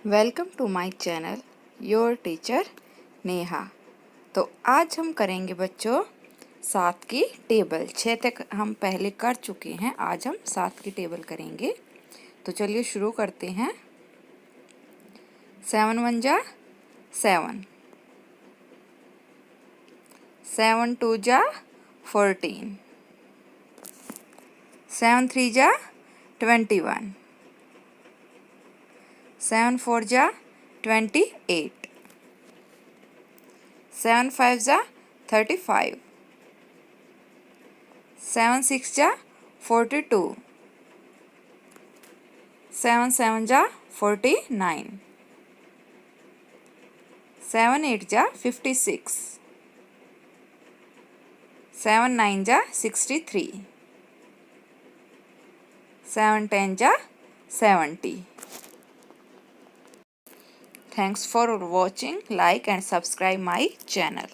Welcome to my channel your teacher Neha. तो आज हम करेंगे बच्चों 7 की टेबल। 6 तक हम पहले कर चुके हैं, आज हम 7 की टेबल करेंगे। तो चलिए शुरू करते हैं। 7 1 जा 7, 7 2 जा 14, 7 3 जा 21, 7 4 जा 28, 7 5 जा 35, 7 6 जा 42, 7 7 जा 49, 7 8 जा 56, 7 9 जा 63, 7 10 जा 70. Thanks for watching. Like and subscribe my channel.